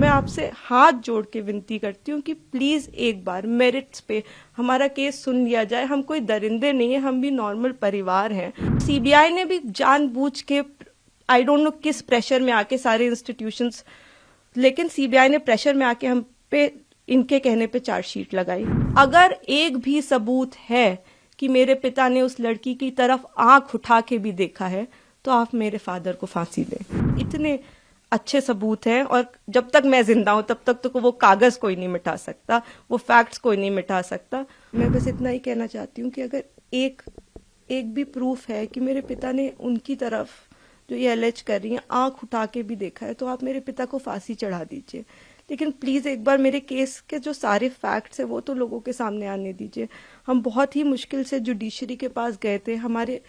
मैं आपसे हाथ जोड़ के विनती करती हूँ कि प्लीज एक बार मेरिट्स पे हमारा केस सुन लिया जाए। हम कोई दरिंदे नहीं है, हम भी नॉर्मल परिवार हैं। सीबीआई ने भी जानबूझ के आई डोंट नो किस प्रेशर में आके सारे इंस्टीट्यूशंस, लेकिन सीबीआई ने प्रेशर में आके हम पे इनके कहने पे चार्जशीट लगाई। अगर एक भी सबूत है कि मेरे पिता ने उस लड़की की तरफ आंख उठा के भी देखा है तो आप मेरे फादर को फांसी दें। इतने अच्छे सबूत हैं और जब तक मैं जिंदा हूं तब तक तो वो कागज कोई नहीं मिटा सकता, वो फैक्ट्स कोई नहीं मिटा सकता। मैं बस इतना ही कहना चाहती हूँ कि अगर एक भी प्रूफ है कि मेरे पिता ने उनकी तरफ जो ये एलेज कर रही हैं आंख उठा के भी देखा है तो आप मेरे पिता को फांसी चढ़ा दीजिए। लेकिन प्लीज एक बार मेरे केस के जो सारे फैक्ट्स है वो तो लोगों के सामने आने दीजिए। हम बहुत ही मुश्किल से जुडिशरी के पास गए थे, हमारे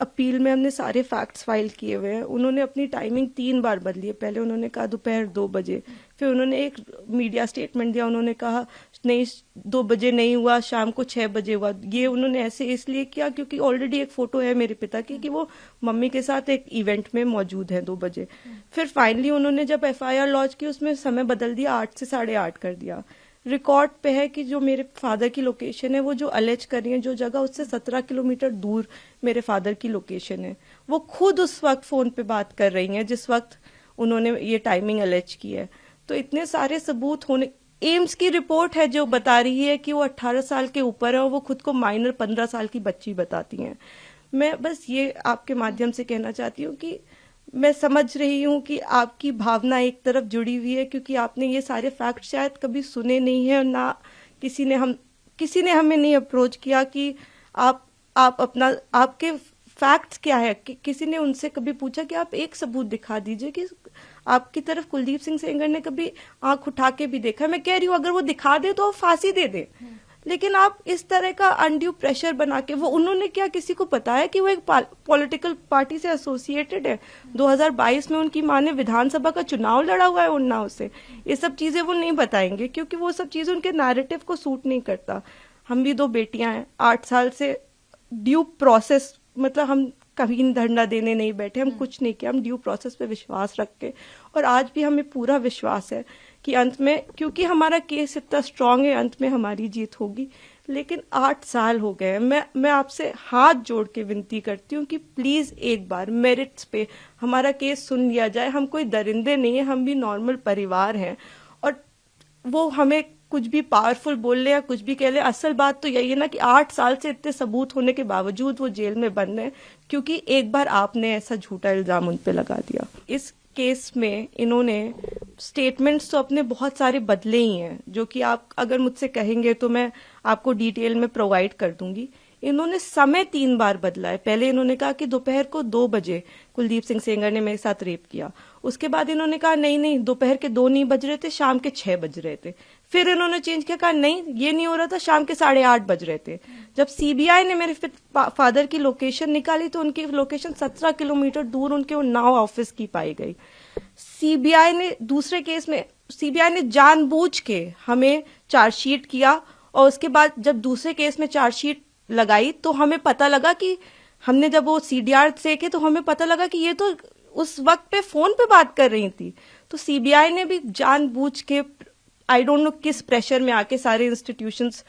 अपील में हमने सारे फैक्ट्स फाइल किए हुए हैं। उन्होंने अपनी टाइमिंग 3 बार बदली है। पहले उन्होंने कहा दोपहर 2 बजे, फिर उन्होंने एक मीडिया स्टेटमेंट दिया, उन्होंने कहा नहीं 2 बजे नहीं हुआ, शाम को 6 बजे हुआ। ये उन्होंने ऐसे इसलिए किया क्योंकि ऑलरेडी एक फोटो है मेरे पिता की कि वो मम्मी के साथ एक इवेंट में मौजूद है 2 बजे। फिर फाइनली उन्होंने जब FIR लॉन्च की उसमें समय बदल दिया, 8 से 8:30 कर दिया। रिकॉर्ड पे है कि जो मेरे फादर की लोकेशन है, वो जो अलेज कर रही है जो जगह, उससे 17 किलोमीटर दूर मेरे फादर की लोकेशन है। वो खुद उस वक्त फोन पे बात कर रही हैं जिस वक्त उन्होंने ये टाइमिंग अलेज की है। तो इतने सारे सबूत होने, एम्स की रिपोर्ट है जो बता रही है कि वो 18 साल के ऊपर है और वो खुद को माइनर 15 साल की बच्ची बताती हैं। मैं बस ये आपके माध्यम से कहना चाहती हूँ कि मैं समझ रही हूँ कि आपकी भावना एक तरफ जुड़ी हुई है क्योंकि आपने ये सारे फैक्ट शायद कभी सुने नहीं है और ना किसी ने हमें नहीं अप्रोच किया कि आप अपना आपके फैक्ट्स क्या है। किसी ने उनसे कभी पूछा कि आप एक सबूत दिखा दीजिए कि आपकी तरफ कुलदीप सिंह सेंगर ने कभी आंख उठा के भी देखा। मैं कह रही हूँ अगर वो दिखा दे तो फांसी दे दे, लेकिन आप इस तरह का अनड्यू प्रेशर बना के, वो उन्होंने क्या किसी को बताया कि वो एक पॉलिटिकल पार्टी से एसोसिएटेड है। 2022 में उनकी मां ने विधानसभा का चुनाव लड़ा हुआ है उन्नाव से। ये सब चीजें वो नहीं बताएंगे क्योंकि वो सब चीजें उनके नैरेटिव को सूट नहीं करता। हम भी 2 बेटियां हैं, 8 साल से ड्यू प्रोसेस, मतलब हम कभी धरना देने नहीं बैठे, हम कुछ नहीं किया, हम ड्यू प्रोसेस पे विश्वास रख के, और आज भी हमें पूरा विश्वास है कि अंत में, क्योंकि हमारा केस इतना स्ट्रांग है, अंत में हमारी जीत होगी। लेकिन 8 साल हो गए। मैं आपसे हाथ जोड़ के विनती करती हूँ कि प्लीज एक बार मेरिट्स पे हमारा केस सुन लिया जाए। हम कोई दरिंदे नहीं है, हम भी नॉर्मल परिवार हैं। और वो हमें कुछ भी पावरफुल बोल ले या कुछ भी कह ले, असल बात तो यही है ना कि 8 साल से इतने सबूत होने के बावजूद वो जेल में बंद है क्योंकि एक बार आपने ऐसा झूठा इल्जाम उन पे लगा दिया। इस केस में इन्होंने स्टेटमेंट्स तो अपने बहुत सारे बदले ही हैं, जो कि आप अगर मुझसे कहेंगे तो मैं आपको डिटेल में प्रोवाइड कर दूंगी। इन्होंने समय 3 बार बदला है। पहले इन्होंने कहा कि दोपहर को 2 बजे कुलदीप सिंह सेंगर ने मेरे साथ रेप किया। उसके बाद इन्होंने कहा नहीं दोपहर के 2 नहीं बज रहे थे, शाम के 6 बज रहे थे। फिर इन्होंने चेंज किया, कहा नहीं ये नहीं हो रहा था, शाम के 8:30 बज रहे थे। जब सीबीआई ने मेरे फादर की लोकेशन निकाली तो उनकी लोकेशन 17 किलोमीटर दूर उनके उन्नाव ऑफिस की पाई गई। सीबीआई ने दूसरे केस में सीबीआई ने जानबूझ के हमें चार्जशीट किया और उसके बाद जब दूसरे केस में चार्जशीट लगाई तो हमें पता लगा कि हमने जब वो CDR देखे तो हमें पता लगा कि ये तो उस वक्त पे फोन पे बात कर रही थी। तो सीबीआई ने भी जानबूझ के आई डोंट नो किस प्रेशर में आके सारे इंस्टीट्यूशंस,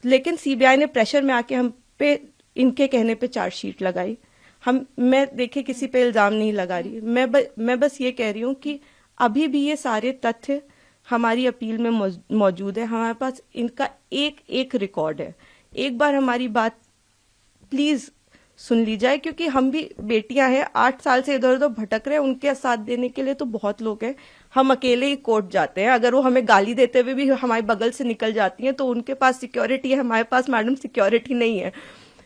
लेकिन सीबीआई ने प्रेशर में आके हम पे इनके कहने पे चार्जशीट लगाई। मैं देखिए किसी पे इल्जाम नहीं लगा रही, मैं बस ये कह रही हूँ कि अभी भी ये सारे तथ्य हमारी अपील में मौजूद है। हमारे पास इनका एक रिकॉर्ड है। एक बार हमारी बात प्लीज सुन ली जाए क्योंकि हम भी बेटियां हैं, 8 साल से इधर उधर भटक रहे हैं। उनके साथ देने के लिए तो बहुत लोग हैं। हम अकेले ही कोर्ट जाते हैं, अगर वो हमें गाली देते हुए भी हमारे बगल से निकल जाती हैं तो उनके पास सिक्योरिटी है, हमारे पास मैडम सिक्योरिटी नहीं है।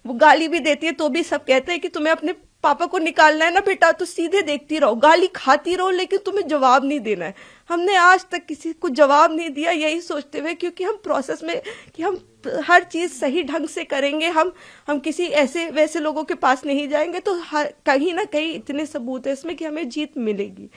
वो गाली भी देती है तो भी सब कहते हैं कि तुम्हें अपने पापा को निकालना है ना बेटा, तो सीधे देखती रहो, गाली खाती रहो, लेकिन तुम्हें जवाब नहीं देना है। हमने आज तक किसी को जवाब नहीं दिया, यही सोचते हुए क्योंकि हम प्रोसेस में कि हम हर चीज सही ढंग से करेंगे, हम किसी ऐसे वैसे लोगों के पास नहीं जाएंगे। तो कहीं ना कहीं इतने सबूत है इसमें कि हमें जीत मिलेगी,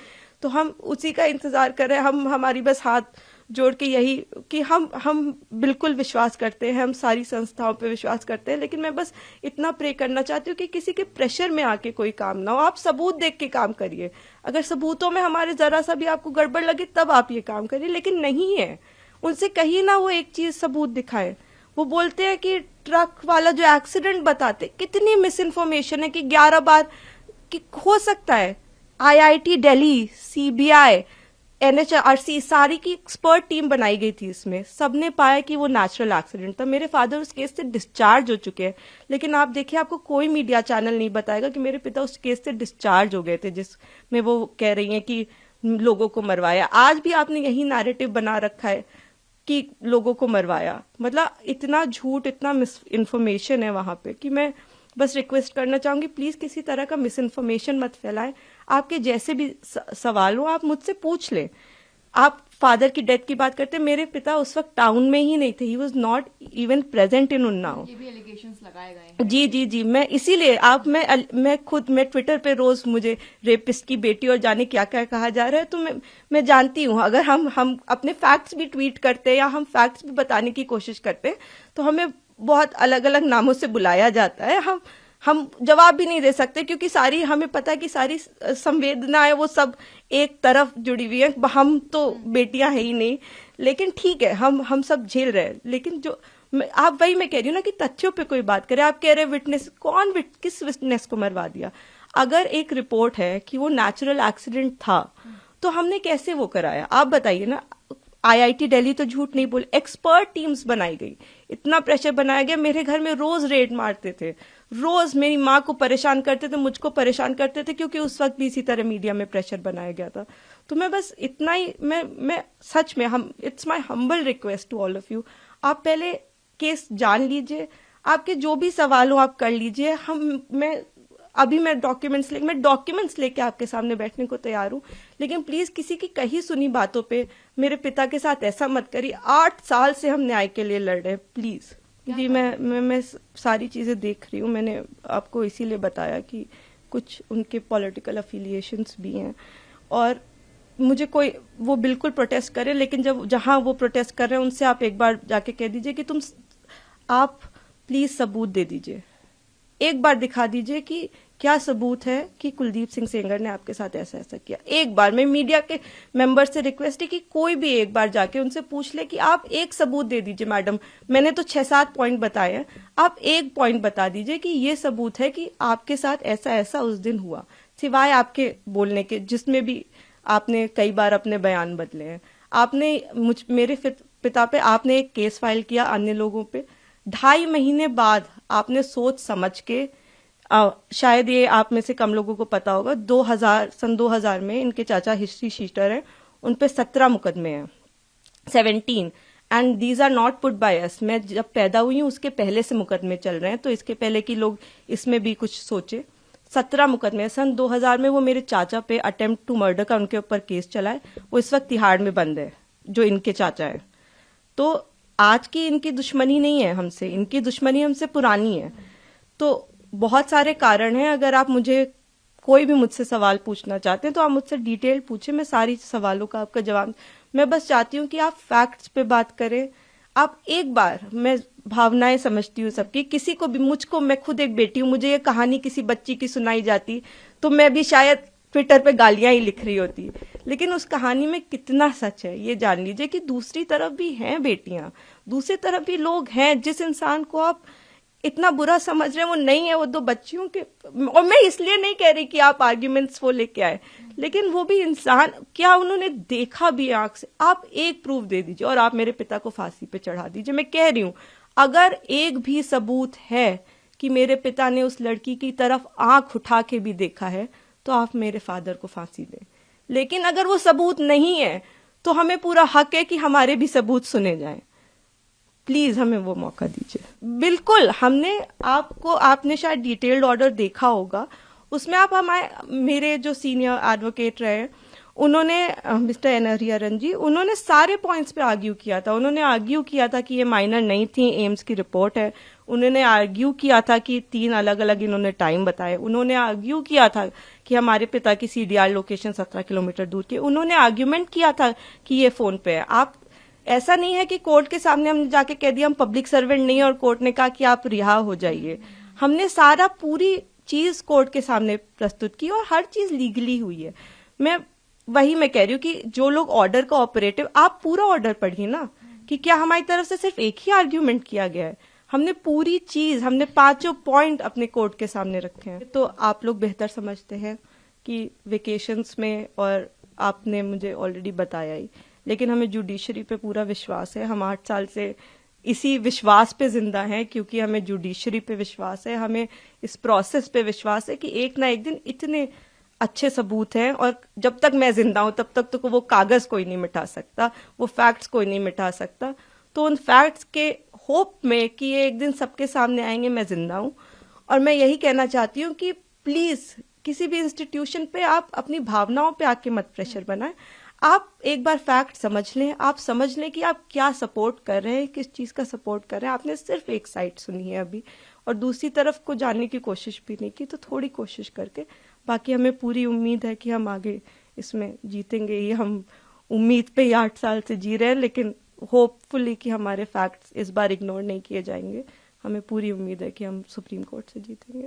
तो हम उसी का इंतजार कर रहे हैं। हमारी बस हाथ जोड़ के यही कि हम बिल्कुल विश्वास करते हैं, हम सारी संस्थाओं पे विश्वास करते हैं, लेकिन मैं बस इतना प्रे करना चाहती हूँ कि किसी के प्रेशर में आके कोई काम ना हो। आप सबूत देख के काम करिए। अगर सबूतों में हमारे जरा सा भी आपको गड़बड़ लगे तब आप ये काम करिए, लेकिन नहीं है। उनसे कहिए ना वो एक चीज सबूत दिखाए। वो बोलते हैं कि ट्रक वाला जो एक्सीडेंट बताते, कितनी मिस इन्फॉर्मेशन है कि 11 बार कि हो सकता है। IIT दिल्ली, CBI, NHRC सारी की एक्सपर्ट टीम बनाई गई थी, इसमें सबने पाया कि वो नेचुरल एक्सीडेंट था। मेरे फादर उस केस से डिस्चार्ज हो चुके हैं, लेकिन आप देखिए आपको कोई मीडिया चैनल नहीं बताएगा कि मेरे पिता उस केस से डिस्चार्ज हो गए थे, जिसमें वो कह रही हैं कि लोगों को मरवाया। आज भी आपने यही नैरेटिव बना रखा है कि लोगों को मरवाया। मतलब इतना झूठ, इतना मिस इन्फॉर्मेशन है वहां पे कि मैं बस रिक्वेस्ट करना चाहूंगी, प्लीज किसी तरह का मिस इन्फॉर्मेशन मत फैलाएं। आपके जैसे भी सवाल हो आप मुझसे पूछ लें। आप फादर की डेथ की बात करते हैं, मेरे पिता उस वक्त टाउन में ही नहीं थे, he was not even present in Unnao. ये भी एलिगेशंस लगाए गए हैं। जी, मैं इसीलिए मैं ट्विटर पे रोज मुझे रेपिस्ट की बेटी और जाने क्या क्या कहा जा रहा है, तो मैं जानती हूँ अगर हम अपने फैक्ट्स भी ट्वीट करते हैं या हम फैक्ट्स भी बताने की कोशिश करते हैं तो हमें बहुत अलग अलग नामों से बुलाया जाता है। हम जवाब भी नहीं दे सकते, क्योंकि सारी हमें पता है कि सारी संवेदना है वो सब एक तरफ जुड़ी हुई है। हम तो बेटियां है ही नहीं, लेकिन ठीक है हम सब झेल रहे हैं। लेकिन जो आप वही मैं कह रही हूँ ना कि तथ्यों पे कोई बात करे। आप कह रहे विटनेस, किस विटनेस को मरवा दिया? अगर एक रिपोर्ट है कि वो नेचुरल एक्सीडेंट था तो हमने कैसे वो कराया? आप बताइए ना। IIT दिल्ली तो झूठ नहीं बोले, एक्सपर्ट टीम्स बनाई गई, इतना प्रेशर बनाया गया। मेरे घर में रोज रेड मारते थे, रोज मेरी माँ को परेशान करते थे, मुझको परेशान करते थे, क्योंकि उस वक्त भी इसी तरह मीडिया में प्रेशर बनाया गया था। तो मैं बस इतना ही, मैं सच में it's my humble request to all of you, आप पहले केस जान लीजिए, आपके जो भी सवाल हो आप कर लीजिए। मैं डॉक्यूमेंट्स लेके आपके सामने बैठने को तैयार हूं, लेकिन प्लीज किसी की कही सुनी बातों पे मेरे पिता के साथ ऐसा मत करिए। 8 साल से हम न्याय के लिए लड़ रहे हैं, प्लीज। जी, मैं सारी चीजें देख रही हूँ। मैंने आपको इसीलिए बताया कि कुछ उनके पॉलिटिकल अफिलिएशंस भी हैं, और मुझे कोई वो बिल्कुल प्रोटेस्ट करे, लेकिन जहां वो प्रोटेस्ट कर रहे हैं उनसे आप एक बार जाके कह दीजिए कि आप प्लीज सबूत दे दीजिए, एक बार दिखा दीजिए कि क्या सबूत है कि कुलदीप सिंह सेंगर ने आपके साथ ऐसा ऐसा किया। एक बार मैं मीडिया के मेंबर से रिक्वेस्ट है कि कोई भी एक बार जाके उनसे पूछ ले कि आप एक सबूत दे दीजिए। मैडम, मैंने तो 6-7 पॉइंट बताए हैं, आप एक पॉइंट बता दीजिए कि ये सबूत है कि आपके साथ ऐसा ऐसा उस दिन हुआ, सिवाय आपके बोलने के, जिसमें भी आपने कई बार अपने बयान बदले हैं। आपने मेरे पिता पे आपने एक केस फाइल किया, अन्य लोगों पे 2.5 महीने बाद आपने सोच समझ के, शायद ये आप में से कम लोगों को पता होगा, सन 2000 में इनके चाचा हिस्ट्री शीटर हैं, उन पे 17 मुकदमे हैं, 17, and these are not put by us. मैं जब पैदा हुई हूँ उसके पहले से मुकदमे चल रहे हैं, तो इसके पहले कि लोग इसमें भी कुछ सोचे। 17 मुकदमे सन 2000 में वो मेरे चाचा पे अटेम्प्ट टू मर्डर का उनके ऊपर केस चला है, वो इस वक्त तिहाड़ में बंद है, जो इनके चाचा है। तो आज की इनकी दुश्मनी नहीं है हमसे, इनकी दुश्मनी हमसे पुरानी है। तो बहुत सारे कारण हैं। अगर आप कोई भी मुझसे सवाल पूछना चाहते हैं तो आप मुझसे डिटेल पूछे, मैं सारी सवालों का आपका जवाब। मैं बस चाहती हूँ कि आप फैक्ट्स पे बात करें। आप एक बार, मैं भावनाएं समझती हूँ सबकी, किसी को भी, मैं खुद एक बेटी हूँ, मुझे ये कहानी किसी बच्ची की सुनाई जाती तो मैं भी शायद ट्विटर पे गालियां ही लिख रही होती, लेकिन उस कहानी में कितना सच है ये जान लीजिए कि दूसरी तरफ भी हैं बेटियां, दूसरी तरफ भी लोग हैं। जिस इंसान को आप इतना बुरा समझ रहे हैं वो नहीं है, वो 2 बच्चियों के, और मैं इसलिए नहीं कह रही कि आप आर्ग्यूमेंट्स वो लेके आए, लेकिन वो भी इंसान, क्या उन्होंने देखा भी आंख से? आप एक प्रूफ दे दीजिए और आप मेरे पिता को फांसी पे चढ़ा दीजिए। मैं कह रही हूं, अगर एक भी सबूत है कि मेरे पिता ने उस लड़की की तरफ आंख उठा के भी देखा है तो आप मेरे फादर को फांसी दें। लेकिन अगर वो सबूत नहीं है तो हमें पूरा हक है कि हमारे भी सबूत सुने जाएं। प्लीज हमें वो मौका दीजिए। बिल्कुल, आपने शायद डिटेल्ड ऑर्डर देखा होगा, उसमें आप मेरे जो सीनियर एडवोकेट रहे, उन्होंने, मिस्टर एन हरिहरन जी, उन्होंने सारे पॉइंट्स पे आर्ग्यू किया था। उन्होंने आर्ग्यू किया था कि ये माइनर नहीं थी, एम्स की रिपोर्ट है। उन्होंने आर्ग्यू किया था कि 3 अलग अलग इन्होंने टाइम बताए। उन्होंने आर्ग्यू किया था कि हमारे पिता की CDR लोकेशन 17 किलोमीटर दूर की। उन्होंने आर्ग्यूमेंट किया था कि ये फोन पे है। ऐसा नहीं है कि कोर्ट के सामने हमने जाके कह दिया हम पब्लिक सर्वेंट नहीं है और कोर्ट ने कहा कि आप रिहा हो जाइए। हमने सारा पूरी चीज कोर्ट के सामने प्रस्तुत की और हर चीज लीगली हुई है। मैं कह रही हूँ कि जो लोग ऑर्डर का ऑपरेटिव, आप पूरा ऑर्डर पढ़िए ना कि क्या हमारी तरफ से सिर्फ एक ही आर्ग्यूमेंट किया गया है। हमने पूरी चीज, हमने 5 पॉइंट अपने कोर्ट के सामने रखे हैं। तो आप लोग बेहतर समझते हैं कि वेकेशंस में, और आपने मुझे ऑलरेडी बताया ही, लेकिन हमें जुडिशरी पे पूरा विश्वास है। हम 8 साल से इसी विश्वास पे जिंदा हैं क्योंकि हमें जुडिशरी पे विश्वास है, हमें इस प्रोसेस पे विश्वास है कि एक ना एक दिन इतने अच्छे सबूत हैं, और जब तक मैं जिंदा हूं तब तक तो वो कागज कोई नहीं मिटा सकता, वो फैक्ट्स कोई नहीं मिटा सकता। तो उन फैक्ट्स के होप में कि ये एक दिन सबके सामने आएंगे, मैं जिंदा हूं। और मैं यही कहना चाहती हूँ कि प्लीज किसी भी इंस्टीट्यूशन पे आप अपनी भावनाओं पे आके मत प्रेशर बनाएं। आप एक बार फैक्ट समझ लें, आप समझ लें कि आप क्या सपोर्ट कर रहे हैं, किस चीज का सपोर्ट कर रहे हैं। आपने सिर्फ एक साइड सुनी है अभी, और दूसरी तरफ को जानने की कोशिश भी नहीं की। तो थोड़ी कोशिश करके, बाकी हमें पूरी उम्मीद है कि हम आगे इसमें जीतेंगे। ये हम उम्मीद पे ही 8 साल से जी रहे हैं, लेकिन होपफुली कि हमारे फैक्ट्स इस बार इग्नोर नहीं किए जाएंगे। हमें पूरी उम्मीद है कि हम सुप्रीम कोर्ट से जीतेंगे।